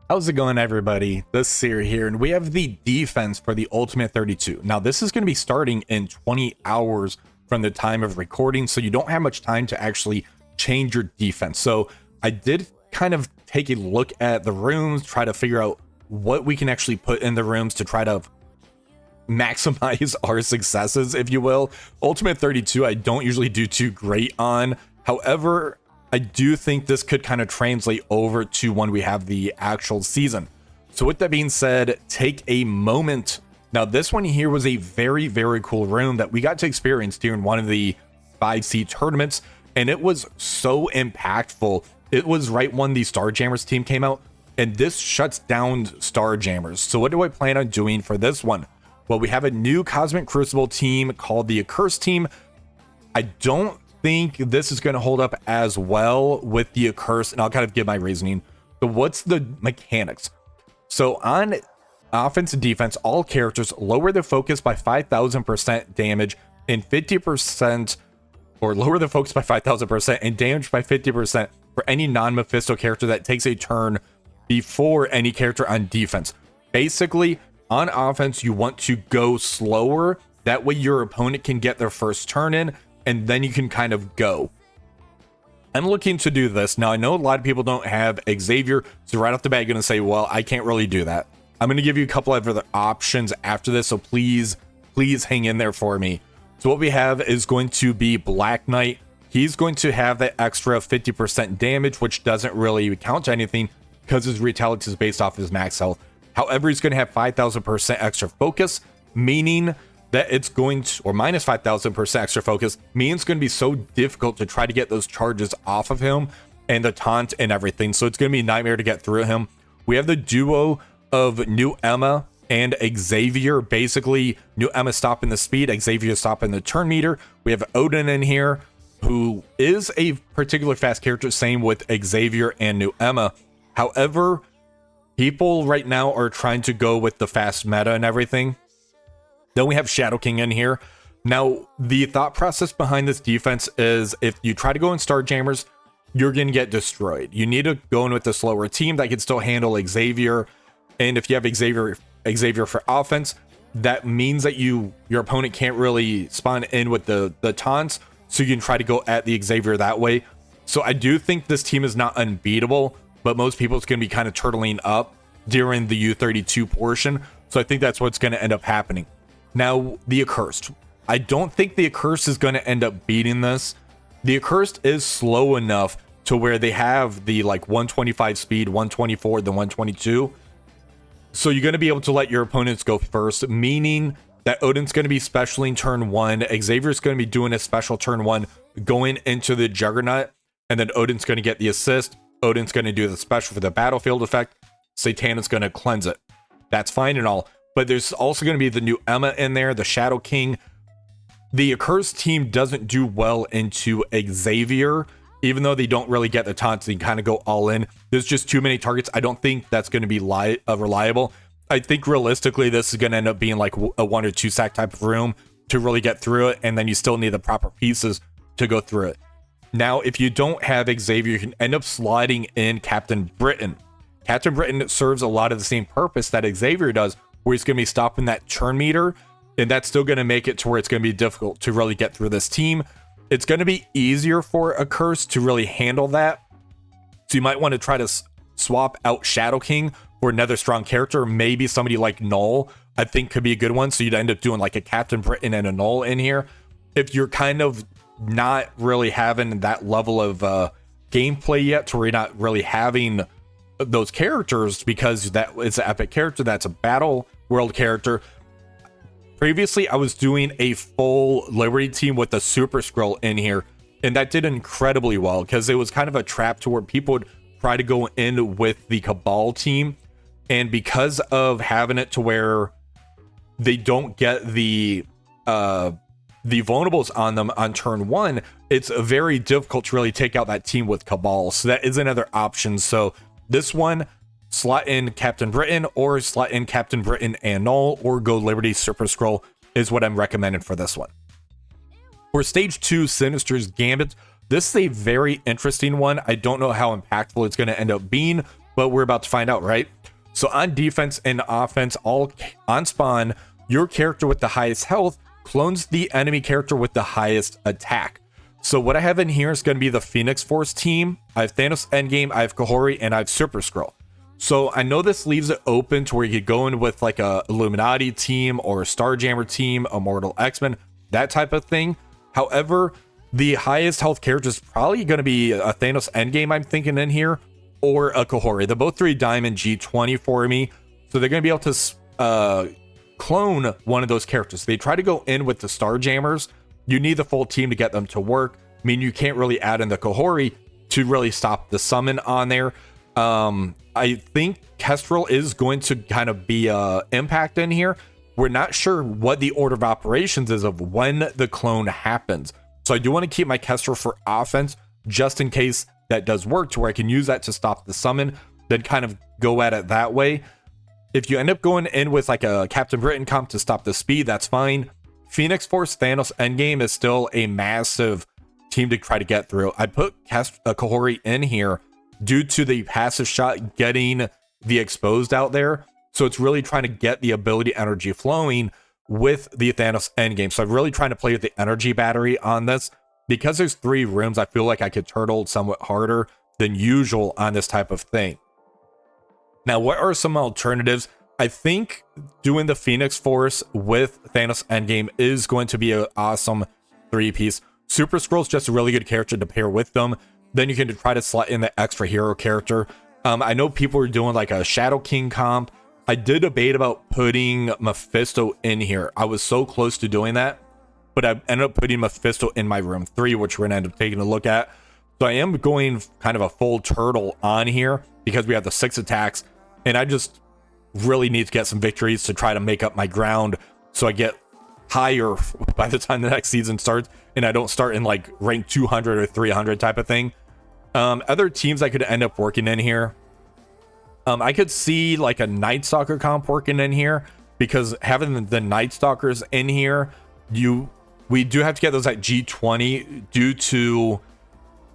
How's it going, everybody? This is Siri here, and we have the defense for the Ultimate 32. Now, this is going to be starting in 20 hours from the time of recording, so you don't have much time to actually change your defense. So I did kind of take a look at the rooms, try to figure out what we can actually put in the rooms to try to maximize our successes, if you will. Ultimate 32, I don't usually do too great on. However, I do think this could kind of translate over to when we have the actual season. So with that being said, take a moment. Now, this one here was a very, very cool room that we got to experience during one of the 5C tournaments, and it was so impactful. It was right when the Starjammers team came out, and this shuts down Starjammers. So what do I plan on doing for this one? Well, we have a new Cosmic Crucible team called the Accursed team. I don't think this is going to hold up as well with the Accursed, and I'll kind of give my reasoning. So what's the mechanics? So on offense and defense, all characters lower their focus by 5,000% damage and 50%, or lower their focus by 5,000% and damage by 50% for any non-Mephisto character that takes a turn before any character on defense. Basically, on offense, you want to go slower. That way your opponent can get their first turn in, and then you can kind of go. I'm looking to do this. Now, I know a lot of people don't have Xavier, so right off the bat, you're going to say, well, I can't really do that. I'm going to give you a couple of other options after this, so please hang in there for me. So what we have is going to be Black Knight. He's going to have that extra 50% damage, which doesn't really count to anything because his Retaliate is based off his max health. However, he's going to have 5,000% extra focus, meaning that it's going to, or minus 5,000% extra focus, means it's going to be so difficult to try to get those charges off of him and the taunt and everything. So it's going to be a nightmare to get through him. We have the duo of New Emma and Xavier. Basically, New Emma stopping the speed, Xavier stopping the turn meter. We have Odin in here, who is a particular fast character, same with Xavier and New Emma. However, people right now are trying to go with the fast meta and everything. Then we have Shadow King in here. Now, the thought process behind this defense is if you try to go in Starjammers, you're going to get destroyed. You need to go in with the slower team that can still handle Xavier. And if you have Xavier for offense, that means that your opponent can't really spawn in with the taunts, so you can try to go at the Xavier that way. So I do think this team is not unbeatable, but most people it's going to be kind of turtling up during the U32 portion. So I think that's what's going to end up happening. Now, the Accursed. I don't think the Accursed is going to end up beating this. The Accursed is slow enough to where they have the like 125 speed, 124, then 122. So you're going to be able to let your opponents go first, meaning that Odin's going to be specialing turn 1. Xavier's going to be doing a special turn 1, going into the Juggernaut, and then Odin's going to get the assist. Odin's going to do the special for the battlefield effect. Satana's going to cleanse it. That's fine and all. But there's also going to be the New Emma in there, the Shadow King. The Accursed team doesn't do well into Xavier, even though they don't really get the taunts. They kind of go all in. There's just too many targets. I don't think that's going to be reliable. I think realistically, this is going to end up being like a 1 or 2 sack type of room to really get through it. And then you still need the proper pieces to go through it. Now, if you don't have Xavier, you can end up sliding in Captain Britain. Captain Britain serves a lot of the same purpose that Xavier does, where he's going to be stopping that turn meter, and that's still going to make it to where it's going to be difficult to really get through this team. It's going to be easier for Accursed to really handle that. So you might want to try to swap out Shadow King for another strong character. Maybe somebody like Null, I think, could be a good one. So you'd end up doing like a Captain Britain and a Null in here. If you're kind of not really having that level of gameplay yet, to where you're not really having those characters, because that it's an epic character, that's a battle world character. Previously, I was doing a full Liberty team with the Super Scroll in here, and that did incredibly well because it was kind of a trap to where people would try to go in with the Cabal team, and because of having it to where they don't get the vulnerables on them on turn 1, it's very difficult to really take out that team with Cabal. So that is another option. So this one, slot in Captain Britain, or slot in Captain Britain and Null, or go Liberty Super Scroll is what I'm recommending for this one. For stage 2, Sinister's Gambit, this is a very interesting one. I don't know how impactful it's going to end up being, but we're about to find out, right? So on defense and offense, all on spawn, your character with the highest health clones the enemy character with the highest attack. So what I have in here is going to be the Phoenix Force team. I have Thanos Endgame, I have Kahori, and I have Super Skrull. So I know this leaves it open to where you could go in with like a Illuminati team or a Starjammer team, Immortal X-Men, that type of thing. However, the highest health character is probably going to be a Thanos Endgame, I'm thinking in here, or a Kahori. They're both 3 diamond G20 for me. So they're going to be able to clone one of those characters. They try to go in with the Starjammers. You need the full team to get them to work. I mean, you can't really add in the Kahori to really stop the summon on there. I think Kestrel is going to kind of be impact in here. We're not sure what the order of operations is of when the clone happens. So I do want to keep my Kestrel for offense just in case that does work, to where I can use that to stop the summon, then kind of go at it that way. If you end up going in with like a Captain Britain comp to stop the speed, that's fine. Phoenix Force Thanos Endgame is still a massive team to try to get through. I put Kahori in here due to the passive shot getting the exposed out there. So it's really trying to get the ability energy flowing with the Thanos Endgame. So I'm really trying to play with the energy battery on this. Because there's 3 rooms, I feel like I could turtle somewhat harder than usual on this type of thing. Now, what are some alternatives? I think doing the Phoenix Force with Thanos Endgame is going to be an awesome 3-piece. Super Skrull's just a really good character to pair with them. Then you can try to slot in the extra hero character. I know people are doing like a Shadow King comp. I did debate about putting Mephisto in here. I was so close to doing that, but I ended up putting Mephisto in my room 3, which we're going to end up taking a look at. So I am going kind of a full turtle on here because we have the 6 attacks, and I just really need to get some victories to try to make up my ground so I get higher by the time the next season starts, and I don't start in like rank 200 or 300 type of thing. Other teams I could end up working in here, I could see like a Night Stalker comp working in here, because having the Night Stalkers in here, we do have to get those at G20 due to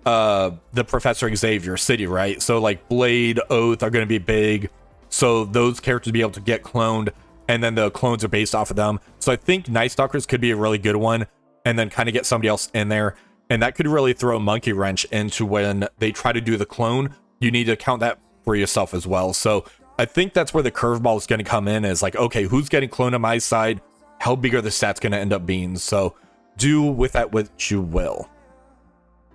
the Professor Xavier city, right? So like Blade, Oath are going to be big, so those characters be able to get cloned, and then the clones are based off of them. So I think Night Stalkers could be a really good one, and then kind of get somebody else in there, and that could really throw a monkey wrench into when they try to do the clone. You need to count that for yourself as well. So I think that's where the curveball is going to come in, is like, okay, who's getting cloned on my side? How big are the stats going to end up being? So do with that what you will.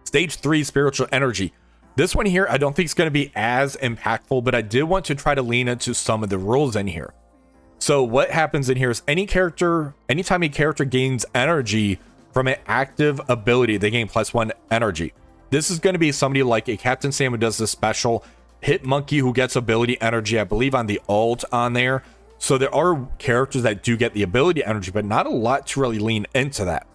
Stage 3, Spiritual Energy. This one here, I don't think it's going to be as impactful, but I did want to try to lean into some of the rules in here. So what happens in here is anytime a character gains energy from an active ability, they gain +1 energy. This is going to be somebody like a Captain Sam who does this special, Hit Monkey who gets ability energy, I believe on the alt on there. So there are characters that do get the ability energy, but not a lot to really lean into that.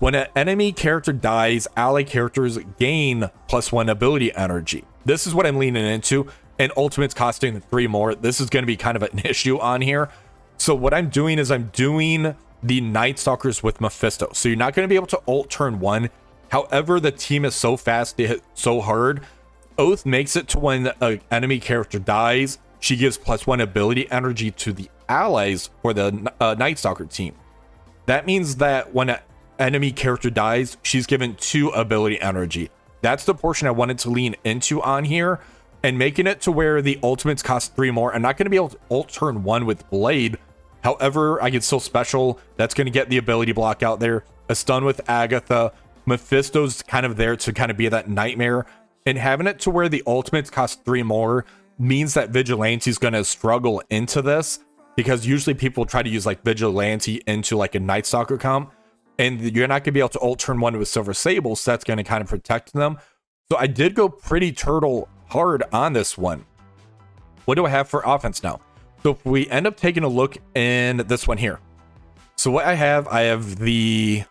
When an enemy character dies, ally characters gain +1 ability energy. This is what I'm leaning into, and Ultimate's costing 3 more. This is going to be kind of an issue on here. So what I'm doing is I'm doing the Night Stalkers with Mephisto. So you're not going to be able to ult turn 1. However, the team is so fast, they hit so hard. Oath makes it to when an enemy character dies, she gives +1 ability energy to the allies for the Night Stalker team. That means that when an enemy character dies, she's given 2 ability energy. That's the portion I wanted to lean into on here, and making it to where the ultimates cost 3 more. I'm not going to be able to ult turn 1 with Blade. However, I can still special. That's going to get the ability block out there. A stun with Agatha. Mephisto's kind of there to kind of be that nightmare. And having it to where the ultimates cost 3 more means that Vigilante's going to struggle into this, because usually people try to use like Vigilante into like a Night Stalker comp, and you're not going to be able to ult turn 1 with Silver Sable, so that's going to kind of protect them. So I did go pretty turtle hard on this one. What do I have for offense now? So if we end up taking a look in this one here. So what I have the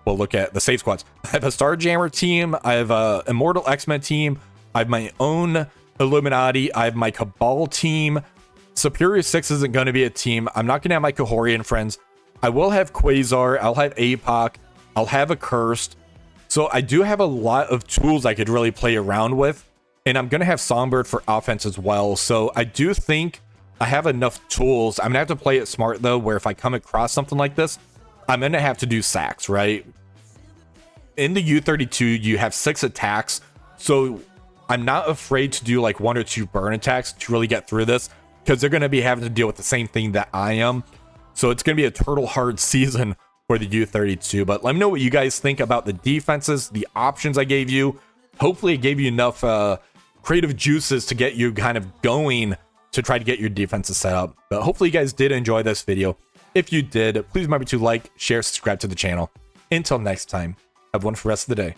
we'll look at the save squads. I have a Starjammer team, I have a Immortal X-Men team, I have my own Illuminati, I have my Cabal team. Superior 6 isn't going to be a team. I'm not going to have my Kahorian friends. I will have Quasar, I'll have APOC, I'll have a Cursed. So I do have a lot of tools I could really play around with. and I'm going to have Songbird for offense as well. So I do think I have enough tools. I'm going to have to play it smart, though, where if I come across something like this, I'm going to have to do sacks, right? In the U32, you have 6 attacks, so I'm not afraid to do like 1 or 2 burn attacks to really get through this, because they're going to be having to deal with the same thing that I am. So it's going to be a turtle hard season for the U32. But let me know what you guys think about the defenses, the options I gave you. Hopefully it gave you enough creative juices to get you kind of going to try to get your defenses set up. But hopefully you guys did enjoy this video. If you did, please remember to like, share, subscribe to the channel. Until next time, have one for the rest of the day.